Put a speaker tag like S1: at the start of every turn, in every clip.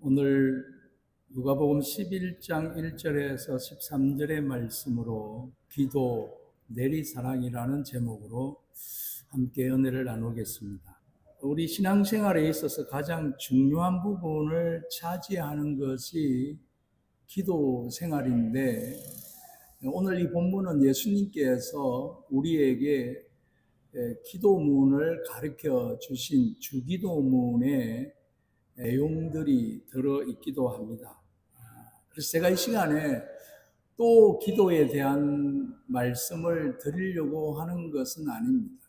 S1: 오늘 누가복음 11장 1절에서 13절의 말씀으로 기도 내리사랑이라는 제목으로 함께 은혜를 나누겠습니다. 우리 신앙생활에 있어서 가장 중요한 부분을 차지하는 것이 기도 생활인데, 오늘 이 본문은 예수님께서 우리에게 기도문을 가르쳐 주신 주기도문의 내용들이 들어있기도 합니다. 그래서 제가 이 시간에 또 기도에 대한 말씀을 드리려고 하는 것은 아닙니다.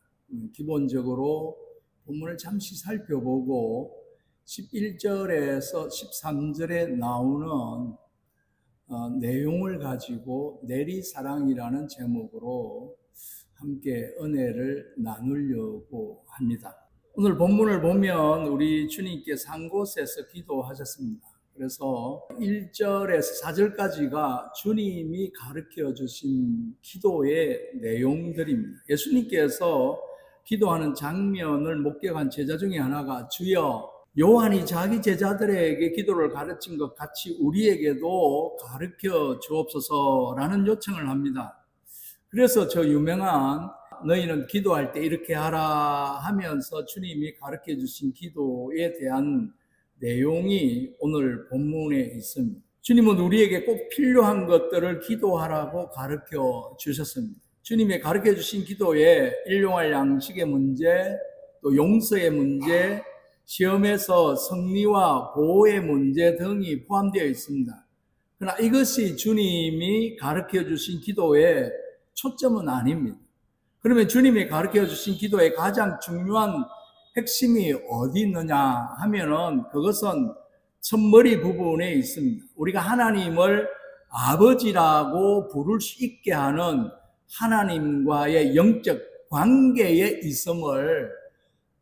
S1: 기본적으로 본문을 잠시 살펴보고 11절에서 13절에 나오는 내용을 가지고 내리사랑이라는 제목으로 함께 은혜를 나누려고 합니다. 오늘 본문을 보면 우리 주님께서 한 곳에서 기도하셨습니다. 그래서 1절에서 4절까지가 주님이 가르쳐 주신 기도의 내용들입니다. 예수님께서 기도하는 장면을 목격한 제자 중에 하나가, 주여, 요한이 자기 제자들에게 기도를 가르친 것 같이 우리에게도 가르쳐 주옵소서라는 요청을 합니다. 그래서 저 유명한 너희는 기도할 때 이렇게 하라 하면서 주님이 가르쳐 주신 기도에 대한 내용이 오늘 본문에 있습니다. 주님은 우리에게 꼭 필요한 것들을 기도하라고 가르쳐 주셨습니다. 주님이 가르쳐 주신 기도에 일용할 양식의 문제, 또 용서의 문제, 시험에서 승리와 보호의 문제 등이 포함되어 있습니다. 그러나 이것이 주님이 가르쳐 주신 기도의 초점은 아닙니다. 그러면 주님이 가르쳐 주신 기도의 가장 중요한 핵심이 어디 있느냐 하면은 그것은 첫머리 부분에 있습니다. 우리가 하나님을 아버지라고 부를 수 있게 하는 하나님과의 영적 관계에 있음을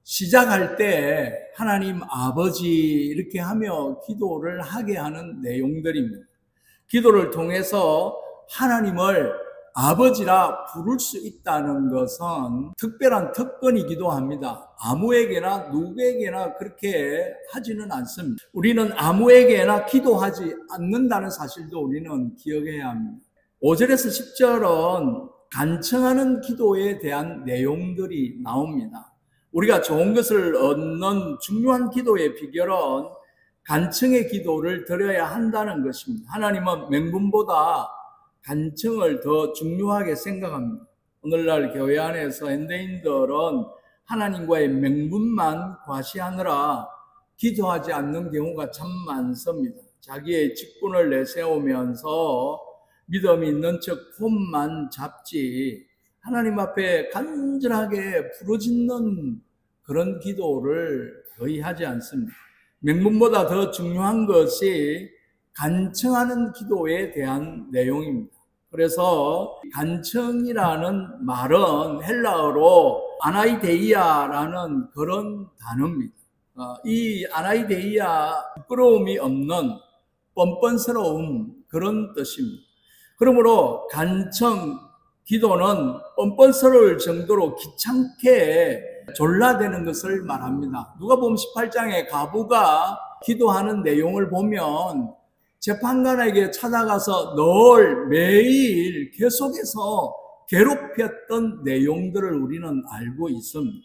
S1: 시작할 때 하나님 아버지 이렇게 하며 기도를 하게 하는 내용들입니다. 기도를 통해서 하나님을 아버지라 부를 수 있다는 것은 특별한 특권이기도 합니다. 아무에게나 누구에게나 그렇게 하지는 않습니다. 우리는 아무에게나 기도하지 않는다는 사실도 우리는 기억해야 합니다. 5절에서 10절은 간청하는 기도에 대한 내용들이 나옵니다. 우리가 좋은 것을 얻는 중요한 기도의 비결은 간청의 기도를 드려야 한다는 것입니다. 하나님은 명분보다 간청을 더 중요하게 생각합니다. 오늘날 교회 안에서 현대인들은 하나님과의 명분만 과시하느라 기도하지 않는 경우가 참 많습니다. 자기의 직분을 내세우면서 믿음이 있는 척 폼만 잡지 하나님 앞에 간절하게 부르짖는 그런 기도를 거의 하지 않습니다. 명분보다 더 중요한 것이 간청하는 기도에 대한 내용입니다. 그래서 간청이라는 말은 헬라어로 아나이데이아라는 그런 단어입니다. 이 아나이데이아, 부끄러움이 없는 뻔뻔스러움, 그런 뜻입니다. 그러므로 간청 기도는 뻔뻔스러울 정도로 귀찮게 졸라대는 것을 말합니다. 누가복음 18장에 과부가 기도하는 내용을 보면 재판관에게 찾아가서 늘 매일 계속해서 괴롭혔던 내용들을 우리는 알고 있습니다.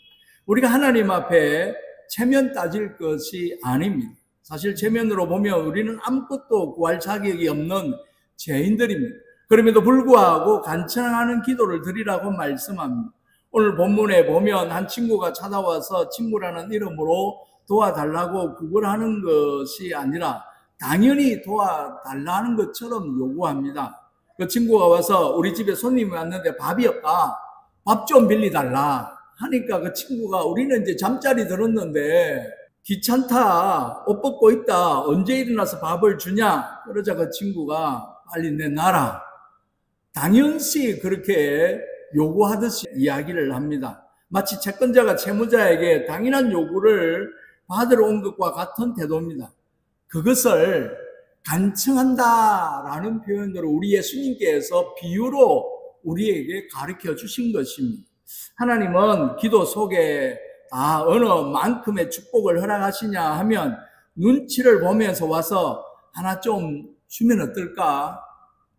S1: 우리가 하나님 앞에 체면 따질 것이 아닙니다. 사실 체면으로 보면 우리는 아무것도 구할 자격이 없는 죄인들입니다. 그럼에도 불구하고 간청하는 기도를 드리라고 말씀합니다. 오늘 본문에 보면 한 친구가 찾아와서 친구라는 이름으로 도와달라고 구걸하는 것이 아니라 당연히 도와달라는 것처럼 요구합니다. 그 친구가 와서 우리 집에 손님이 왔는데 밥이 없다, 밥 좀 빌려달라 하니까 그 친구가, 우리는 이제 잠자리 들었는데 귀찮다, 옷 벗고 있다, 언제 일어나서 밥을 주냐. 그러자 그 친구가 빨리 내놔라, 당연시 그렇게 요구하듯이 이야기를 합니다. 마치 채권자가 채무자에게 당연한 요구를 받으러 온 것과 같은 태도입니다. 그것을 간청한다라는 표현으로 우리 예수님께서 비유로 우리에게 가르쳐 주신 것입니다. 하나님은 기도 속에 어느 만큼의 축복을 허락하시냐 하면 눈치를 보면서 와서 하나 좀 주면 어떨까?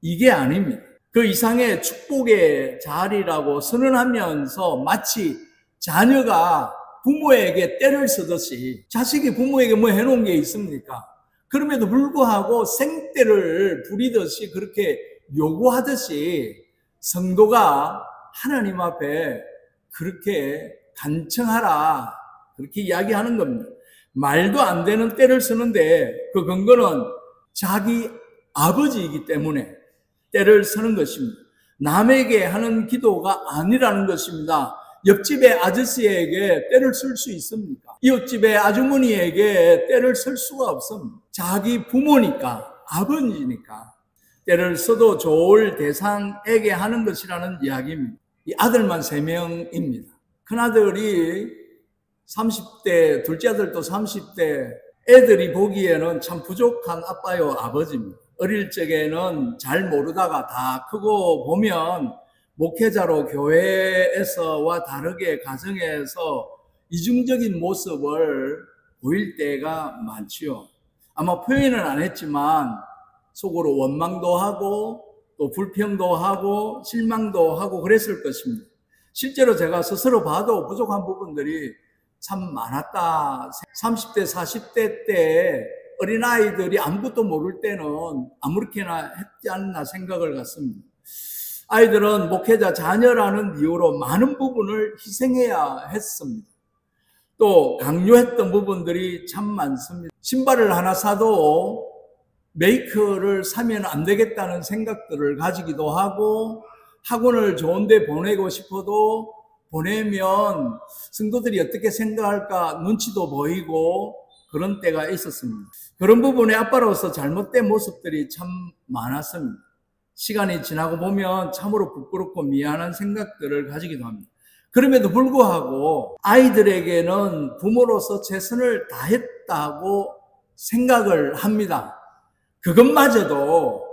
S1: 이게 아닙니다. 그 이상의 축복의 자리라고 선언하면서 마치 자녀가 부모에게 떼를 쓰듯이, 자식이 부모에게 뭐 해놓은 게 있습니까? 그럼에도 불구하고 생떼를 부리듯이 그렇게 요구하듯이 성도가 하나님 앞에 그렇게 간청하라, 그렇게 이야기하는 겁니다. 말도 안 되는 떼를 쓰는데 그 근거는 자기 아버지이기 때문에 떼를 쓰는 것입니다. 남에게 하는 기도가 아니라는 것입니다. 옆집의 아저씨에게 떼를 쓸 수 있습니까? 이웃집의 아주머니에게 떼를 쓸 수가 없습니다. 자기 부모니까, 아버지니까 떼를 써도 좋을 대상에게 하는 것이라는 이야기입니다. 이 아들만 3명입니다. 큰아들이 30대, 둘째 아들도 30대, 애들이 보기에는 참 부족한 아빠요, 아버지입니다. 어릴 적에는 잘 모르다가 다 크고 보면 목회자로 교회에서와 다르게 가정에서 이중적인 모습을 보일 때가 많지요. 아마 표현은 안 했지만 속으로 원망도 하고 또 불평도 하고 실망도 하고 그랬을 것입니다. 실제로 제가 스스로 봐도 부족한 부분들이 참 많았다. 30대, 40대 때 어린아이들이 아무것도 모를 때는 아무렇게나 했지 않나 생각을 갖습니다. 아이들은 목회자 자녀라는 이유로 많은 부분을 희생해야 했습니다. 또 강요했던 부분들이 참 많습니다. 신발을 하나 사도 메이커를 사면 안 되겠다는 생각들을 가지기도 하고, 학원을 좋은 데 보내고 싶어도 보내면 성도들이 어떻게 생각할까 눈치도 보이고 그런 때가 있었습니다. 그런 부분에 아빠로서 잘못된 모습들이 참 많았습니다. 시간이 지나고 보면 참으로 부끄럽고 미안한 생각들을 가지기도 합니다. 그럼에도 불구하고 아이들에게는 부모로서 최선을 다했다고 생각을 합니다. 그것마저도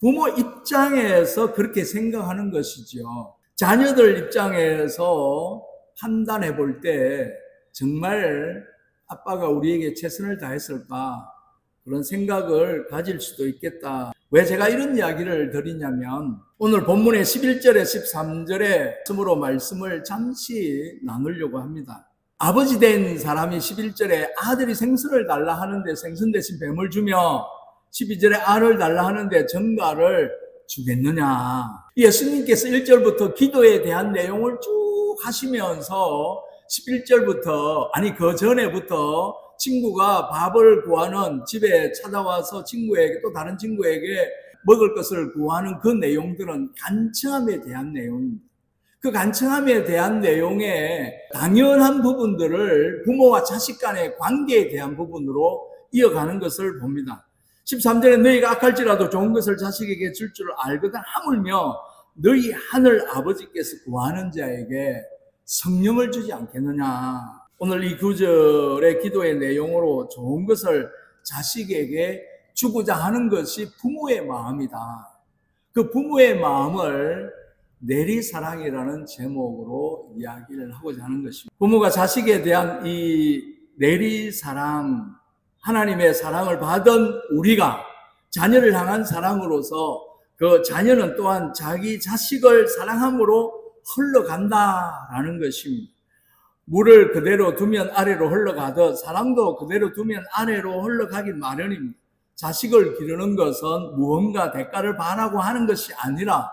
S1: 부모 입장에서 그렇게 생각하는 것이죠. 자녀들 입장에서 판단해 볼 때 정말 아빠가 우리에게 최선을 다했을까, 그런 생각을 가질 수도 있겠다. 왜 제가 이런 이야기를 드리냐면 오늘 본문의 11절에 13절에 스스로 말씀을 잠시 나누려고 합니다. 아버지 된 사람이 11절에 아들이 생선을 달라 하는데 생선 대신 뱀을 주며 12절에 알을 달라 하는데 정갈을 주겠느냐. 예수님께서 1절부터 기도에 대한 내용을 쭉 하시면서 11절부터, 아니 그 전에부터 친구가 밥을 구하는, 집에 찾아와서 친구에게, 또 다른 친구에게 먹을 것을 구하는 그 내용들은 간청함에 대한 내용입니다. 그 간청함에 대한 내용의 당연한 부분들을 부모와 자식 간의 관계에 대한 부분으로 이어가는 것을 봅니다. 13절에 너희가 악할지라도 좋은 것을 자식에게 줄 줄 알거든 하물며 너희 하늘 아버지께서 구하는 자에게 성령을 주지 않겠느냐. 오늘 이 구절의 기도의 내용으로 좋은 것을 자식에게 주고자 하는 것이 부모의 마음이다. 그 부모의 마음을 내리사랑이라는 제목으로 이야기를 하고자 하는 것입니다. 부모가 자식에 대한 이 내리사랑, 하나님의 사랑을 받은 우리가 자녀를 향한 사랑으로서 그 자녀는 또한 자기 자식을 사랑함으로 흘러간다라는 것입니다. 물을 그대로 두면 아래로 흘러가듯 사랑도 그대로 두면 아래로 흘러가기 마련입니다. 자식을 기르는 것은 무언가 대가를 바라고 하는 것이 아니라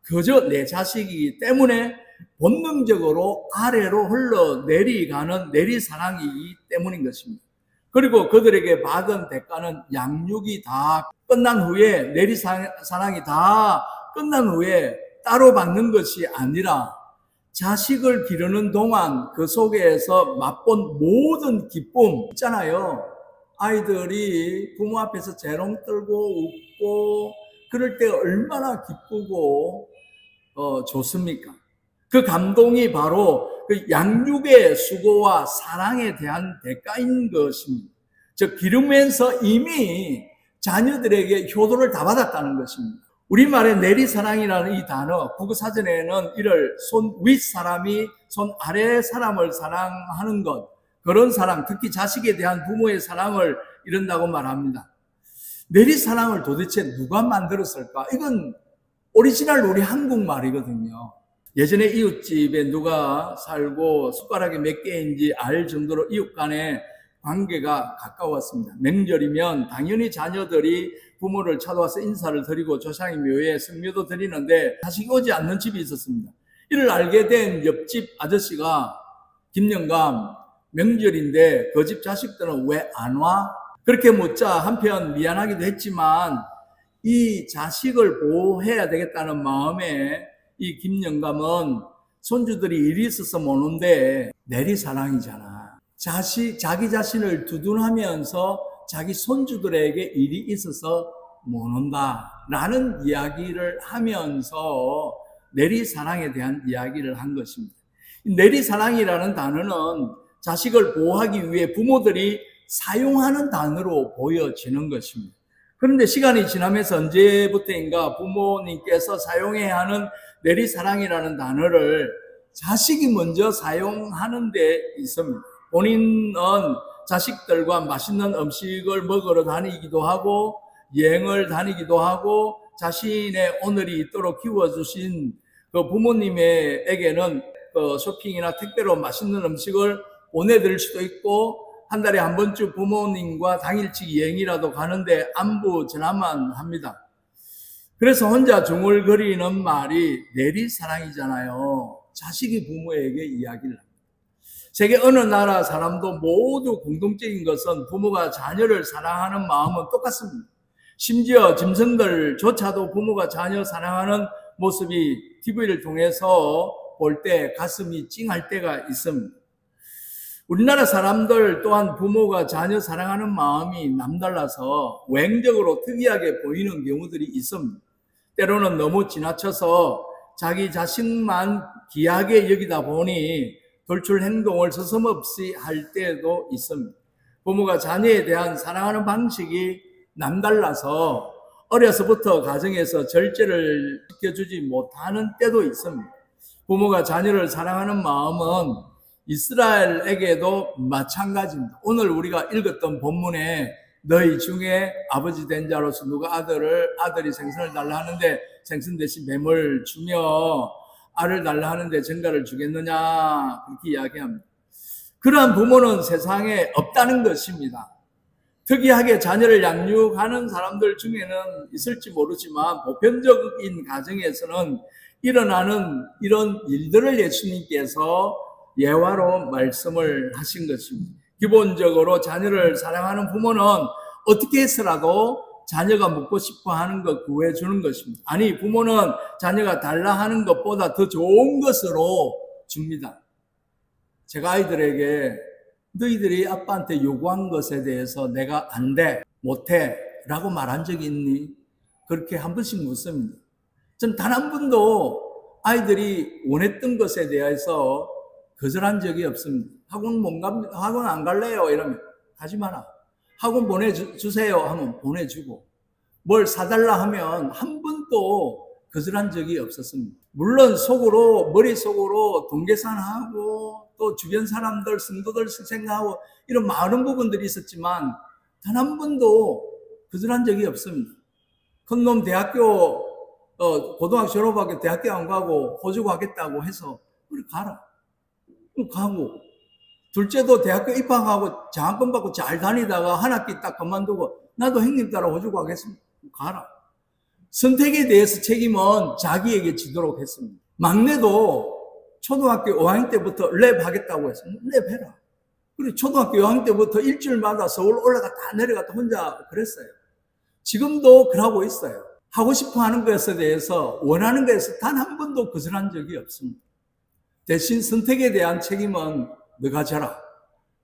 S1: 그저 내 자식이기 때문에 본능적으로 아래로 흘러내리가는 내리사랑이기 때문인 것입니다. 그리고 그들에게 받은 대가는 양육이 다 끝난 후에, 내리사랑이 다 끝난 후에 따로 받는 것이 아니라 자식을 기르는 동안 그 속에서 맛본 모든 기쁨 있잖아요. 아이들이 부모 앞에서 재롱 떨고 웃고 그럴 때 얼마나 기쁘고 좋습니까? 그 감동이 바로 그 양육의 수고와 사랑에 대한 대가인 것입니다. 즉 기르면서 이미 자녀들에게 효도를 다 받았다는 것입니다. 우리말의 내리사랑이라는 이 단어, 국어사전에는 이를 손 윗 사람이 손 아래 사람을 사랑하는 것, 그런 사랑, 특히 자식에 대한 부모의 사랑을 이런다고 말합니다. 내리사랑을 도대체 누가 만들었을까? 이건 오리지널 우리 한국말이거든요. 예전에 이웃집에 누가 살고 숟가락이 몇 개인지 알 정도로 이웃 간의 관계가 가까웠습니다. 명절이면 당연히 자녀들이 부모를 찾아와서 인사를 드리고 조상의 묘에 성묘도 드리는데 자식이 오지 않는 집이 있었습니다. 이를 알게 된 옆집 아저씨가 김영감, 명절인데 그 집 자식들은 왜 안 와? 그렇게 묻자 한편 미안하기도 했지만 이 자식을 보호해야 되겠다는 마음에 이 김영감은 손주들이 일이 있어서 못 오는데 내리사랑이잖아. 자기 자신을 두둔하면서 자기 손주들에게 일이 있어서 못 온다라는 이야기를 하면서 내리사랑에 대한 이야기를 한 것입니다. 내리사랑이라는 단어는 자식을 보호하기 위해 부모들이 사용하는 단어로 보여지는 것입니다. 그런데 시간이 지나면서 언제부터인가 부모님께서 사용해야 하는 내리사랑이라는 단어를 자식이 먼저 사용하는 데 있습니다. 본인은 자식들과 맛있는 음식을 먹으러 다니기도 하고 여행을 다니기도 하고 자신의 오늘이 있도록 키워주신 그 부모님에게는 쇼핑이나 택배로 맛있는 음식을 보내드릴 수도 있고 한 달에 한 번쯤 부모님과 당일치기 여행이라도 가는데 안부 전화만 합니다. 그래서 혼자 중얼거리는 말이 내리사랑이잖아요. 자식이 부모에게 이야기를 합니다. 세계 어느 나라 사람도 모두 공통적인 것은 부모가 자녀를 사랑하는 마음은 똑같습니다. 심지어 짐승들조차도 부모가 자녀 사랑하는 모습이 TV를 통해서 볼 때 가슴이 찡할 때가 있습니다. 우리나라 사람들 또한 부모가 자녀 사랑하는 마음이 남달라서 외형적으로 특이하게 보이는 경우들이 있습니다. 때로는 너무 지나쳐서 자기 자신만 귀하게 여기다 보니 돌출 행동을 서슴없이 할 때도 있습니다. 부모가 자녀에 대한 사랑하는 방식이 남달라서 어려서부터 가정에서 절제를 지켜주지 못하는 때도 있습니다. 부모가 자녀를 사랑하는 마음은 이스라엘에게도 마찬가지입니다. 오늘 우리가 읽었던 본문에 너희 중에 아버지 된 자로서 누가 아들이 생선을 달라 하는데 생선 대신 뱀을 주며 알을 달라 하는데 전갈을 주겠느냐 그렇게 이야기합니다. 그러한 부모는 세상에 없다는 것입니다. 특이하게 자녀를 양육하는 사람들 중에는 있을지 모르지만 보편적인 가정에서는 일어나는 이런 일들을 예수님께서 예화로 말씀을 하신 것입니다. 기본적으로 자녀를 사랑하는 부모는 어떻게 해서라도 자녀가 먹고 싶어 하는 것 구해주는 것입니다. 아니, 부모는 자녀가 달라 하는 것보다 더 좋은 것으로 줍니다. 제가 아이들에게 너희들이 아빠한테 요구한 것에 대해서 내가 안 돼, 못해 라고 말한 적이 있니? 그렇게 한 번씩 묻습니다. 전 단 한 번도 아이들이 원했던 것에 대해서 거절한 적이 없습니다. 학원 못 갑니다. 학원 안 갈래요. 이러면 가지 마라. 학원 보내주세요 하면 보내주고 뭘 사달라 하면 한 번도 거절한 적이 없었습니다. 물론 머릿속으로 돈 계산하고 또 주변 사람들, 성도들 생각하고 이런 많은 부분들이 있었지만 단 한 번도 거절한 적이 없습니다. 큰 놈 대학교 고등학교 졸업하고 대학교 안 가고 호주 가겠다고 해서 그래 가라. 가고 둘째도 대학교 입학하고 장학금 받고 잘 다니다가 한 학기 딱 그만두고 나도 형님 따라 호주 가겠습니다. 가라. 선택에 대해서 책임은 자기에게 지도록 했습니다. 막내도 초등학교 5학년 때부터 랩 하겠다고 했습니다. 랩 해라. 그리고 초등학교 5학년 때부터 일주일마다 서울 올라갔다 내려갔다 혼자 그랬어요. 지금도 그러고 있어요. 하고 싶어 하는 것에 대해서 원하는 것에서 단 한 번도 거절한 적이 없습니다. 대신 선택에 대한 책임은 너가 져라.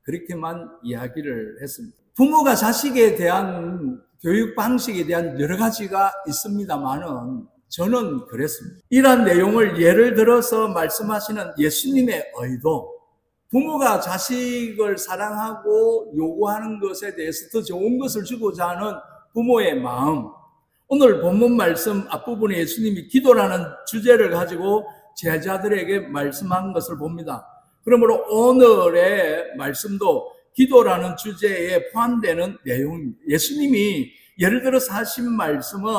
S1: 그렇게만 이야기를 했습니다. 부모가 자식에 대한 교육 방식에 대한 여러 가지가 있습니다만은 저는 그랬습니다. 이러한 내용을 예를 들어서 말씀하시는 예수님의 의도, 부모가 자식을 사랑하고 요구하는 것에 대해서 더 좋은 것을 주고자 하는 부모의 마음, 오늘 본문 말씀 앞부분에 예수님이 기도라는 주제를 가지고 제자들에게 말씀한 것을 봅니다. 그러므로 오늘의 말씀도 기도라는 주제에 포함되는 내용입니다. 예수님이 예를 들어서 하신 말씀은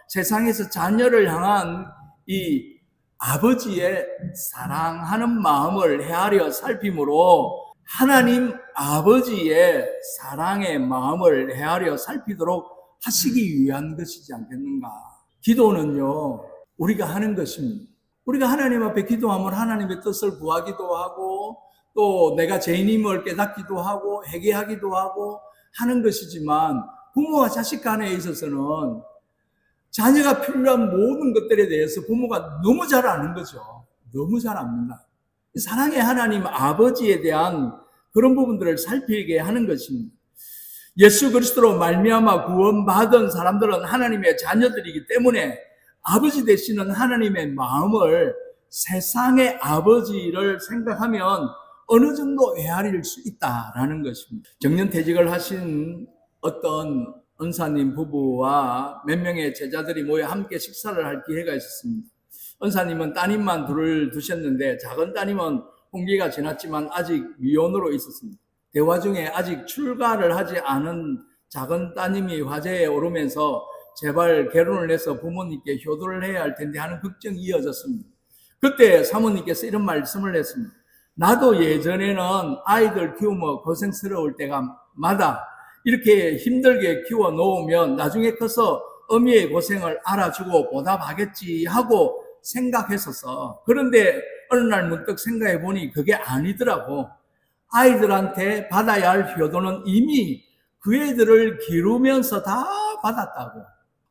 S1: 세상에서 자녀를 향한 이 아버지의 사랑하는 마음을 헤아려 살피므로 하나님 아버지의 사랑의 마음을 헤아려 살피도록 하시기 위한 것이지 않겠는가. 기도는요, 우리가 하는 것입니다. 우리가 하나님 앞에 기도하면 하나님의 뜻을 구하기도 하고 또 내가 죄인임을 깨닫기도 하고 회개하기도 하고 하는 것이지만 부모와 자식 간에 있어서는 자녀가 필요한 모든 것들에 대해서 부모가 너무 잘 아는 거죠. 너무 잘 압니다. 사랑의 하나님 아버지에 대한 그런 부분들을 살피게 하는 것입니다. 예수 그리스도로 말미암아 구원받은 사람들은 하나님의 자녀들이기 때문에 아버지 되시는 하나님의 마음을 세상의 아버지를 생각하면 어느 정도 헤아릴 수 있다라는 것입니다. 정년퇴직을 하신 어떤 은사님 부부와 몇 명의 제자들이 모여 함께 식사를 할 기회가 있었습니다. 은사님은 따님만 둘을 두셨는데 작은 따님은 홍기가 지났지만 아직 미혼으로 있었습니다. 대화 중에 아직 출가를 하지 않은 작은 따님이 화제에 오르면서 제발 결혼을 해서 부모님께 효도를 해야 할 텐데 하는 걱정이 이어졌습니다. 그때 사모님께서 이런 말씀을 했습니다. 나도 예전에는 아이들 키우며 고생스러울 때가 마다 이렇게 힘들게 키워 놓으면 나중에 커서 어미의 고생을 알아주고 보답하겠지 하고 생각했었어. 그런데 어느 날 문득 생각해 보니 그게 아니더라고. 아이들한테 받아야 할 효도는 이미 그 애들을 기르면서 다 받았다고.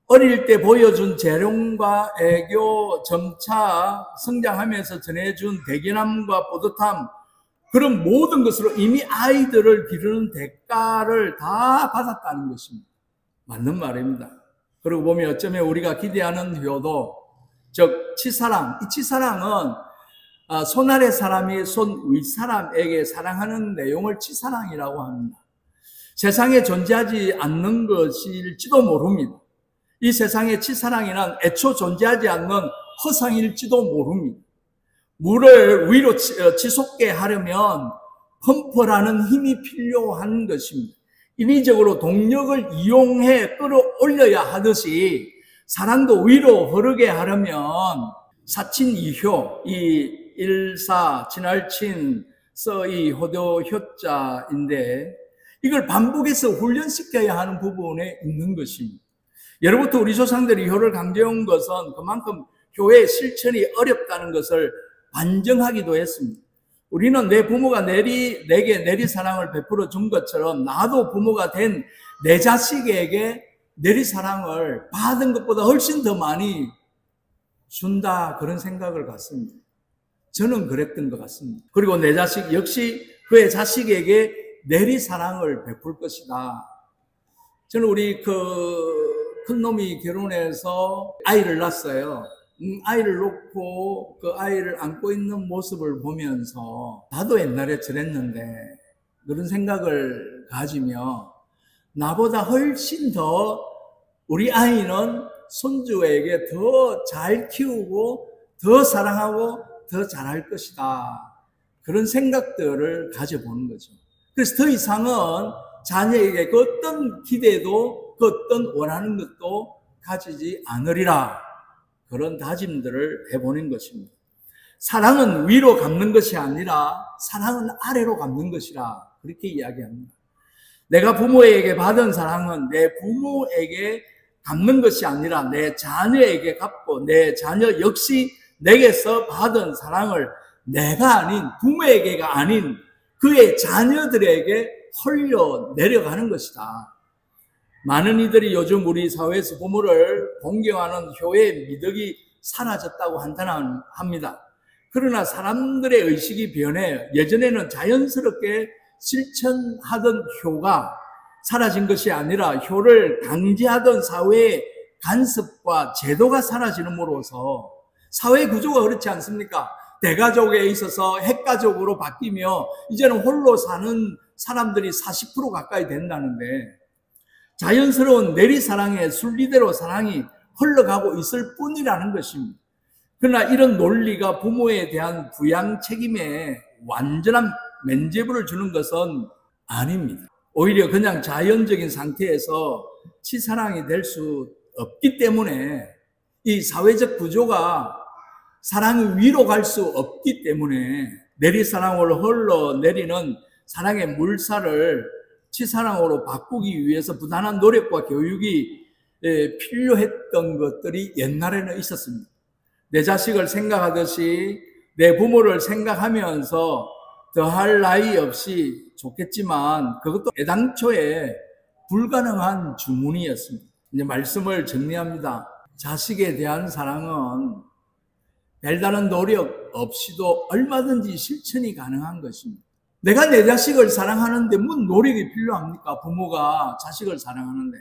S1: 어릴 때 보여준 재롱과 애교, 점차 성장하면서 전해준 대견함과 뿌듯함, 그런 모든 것으로 이미 아이들을 기르는 대가를 다 받았다는 것입니다. 맞는 말입니다. 그리고 보면 어쩌면 우리가 기대하는 효도, 즉 치사랑, 이 치사랑은 손 아래 사람이 손 위 사람에게 사랑하는 내용을 치사랑이라고 합니다. 세상에 존재하지 않는 것일지도 모릅니다. 이 세상에 치사랑이란 애초 존재하지 않는 허상일지도 모릅니다. 물을 위로 치솟게 하려면 펌프라는 힘이 필요한 것입니다. 인위적으로 동력을 이용해 끌어올려야 하듯이 사랑도 위로 흐르게 하려면 사친이효, 이 일사, 친할친, 서이, 호도, 효자인데 이걸 반복해서 훈련시켜야 하는 부분에 있는 것입니다. 예로부터 우리 조상들이 효를 강조한 것은 그만큼 효의 실천이 어렵다는 것을 반증하기도 했습니다. 우리는 내 부모가 내게 내리사랑을 베풀어 준 것처럼 나도 부모가 된 내 자식에게 내리사랑을 받은 것보다 훨씬 더 많이 준다, 그런 생각을 갖습니다. 저는 그랬던 것 같습니다. 그리고 내 자식 역시 그의 자식에게 내리사랑을 베풀 것이다. 저는 우리 큰 놈이 결혼해서 아이를 낳았어요. 아이를 놓고 그 아이를 안고 있는 모습을 보면서 나도 옛날에 저랬는데 그런 생각을 가지며 나보다 훨씬 더 우리 아이는 손주에게 더 잘 키우고 더 사랑하고 더 잘할 것이다. 그런 생각들을 가져보는 거죠. 그래서 더 이상은 자녀에게 그 어떤 기대도 그 어떤 원하는 것도 가지지 않으리라. 그런 다짐들을 해보는 것입니다. 사랑은 위로 갚는 것이 아니라 사랑은 아래로 갚는 것이라, 그렇게 이야기합니다. 내가 부모에게 받은 사랑은 내 부모에게 갚는 것이 아니라 내 자녀에게 갚고 내 자녀 역시 내게서 받은 사랑을 내가 아닌, 부모에게가 아닌 그의 자녀들에게 흘려내려가는 것이다. 많은 이들이 요즘 우리 사회에서 부모를 공경하는 효의 미덕이 사라졌다고 한탄합니다. 그러나 사람들의 의식이 변해 예전에는 자연스럽게 실천하던 효가 사라진 것이 아니라 효를 강제하던 사회의 간섭과 제도가 사라지는으로써 사회 구조가 그렇지 않습니까? 대가족에 있어서 핵가족으로 바뀌며 이제는 홀로 사는 사람들이 40% 가까이 된다는데 자연스러운 내리사랑의 순리대로 사랑이 흘러가고 있을 뿐이라는 것입니다. 그러나 이런 논리가 부모에 대한 부양 책임에 완전한 면죄부를 주는 것은 아닙니다. 오히려 그냥 자연적인 상태에서 치사랑이 될 수 없기 때문에 이 사회적 구조가 사랑이 위로 갈 수 없기 때문에 내리사랑으로 흘러내리는 사랑의 물살을 치사랑으로 바꾸기 위해서 부단한 노력과 교육이 필요했던 것들이 옛날에는 있었습니다. 내 자식을 생각하듯이 내 부모를 생각하면서 더할 나위 없이 좋겠지만 그것도 애당초에 불가능한 주문이었습니다. 이제 말씀을 정리합니다. 자식에 대한 사랑은 별다른 노력 없이도 얼마든지 실천이 가능한 것입니다. 내가 내 자식을 사랑하는데 무슨 노력이 필요합니까? 부모가 자식을 사랑하는데.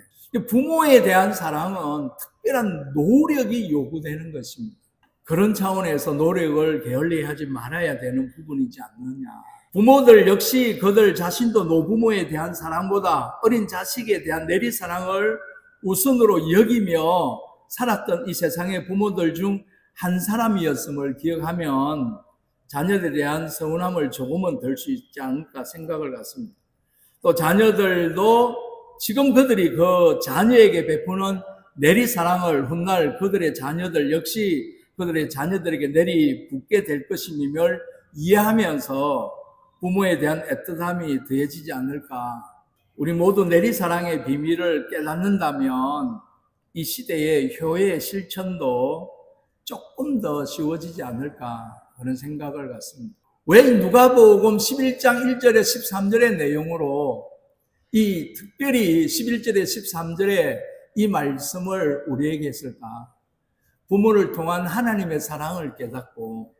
S1: 부모에 대한 사랑은 특별한 노력이 요구되는 것입니다. 그런 차원에서 노력을 게을리하지 말아야 되는 부분이지 않느냐. 부모들 역시 그들 자신도 노부모에 대한 사랑보다 어린 자식에 대한 내리사랑을 우선으로 여기며 살았던 이 세상의 부모들 중 한 사람이었음을 기억하면 자녀들에 대한 서운함을 조금은 덜 수 있지 않을까 생각을 갖습니다. 또 자녀들도 지금 그들이 그 자녀에게 베푸는 내리사랑을 훗날 그들의 자녀들 역시 그들의 자녀들에게 내리붓게 될 것임을 이해하면서 부모에 대한 애틋함이 더해지지 않을까. 우리 모두 내리사랑의 비밀을 깨닫는다면 이 시대의 효의 실천도 조금 더 쉬워지지 않을까 그런 생각을 갖습니다. 왜 누가복음 11장 1절에 13절의 내용으로 이 특별히 11절에 13절에 이 말씀을 우리에게 했을까? 부모를 통한 하나님의 사랑을 깨닫고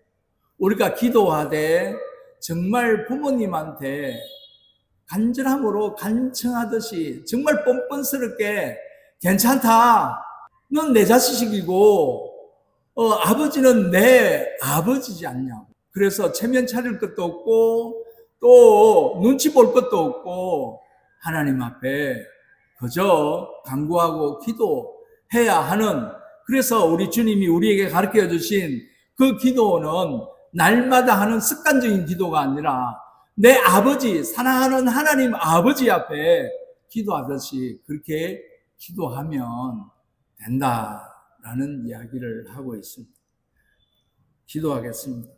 S1: 우리가 기도하되 정말 부모님한테 간절함으로 간청하듯이 정말 뻔뻔스럽게 괜찮다. 넌 내 자식이고 아버지는 내 아버지지 않냐고. 그래서 체면 차릴 것도 없고 또 눈치 볼 것도 없고 하나님 앞에 그저 간구하고 기도해야 하는, 그래서 우리 주님이 우리에게 가르쳐 주신 그 기도는 날마다 하는 습관적인 기도가 아니라 내 아버지, 사랑하는 하나님 아버지 앞에 기도하듯이 그렇게 기도하면 된다라는 이야기를 하고 있습니다. 기도하겠습니다.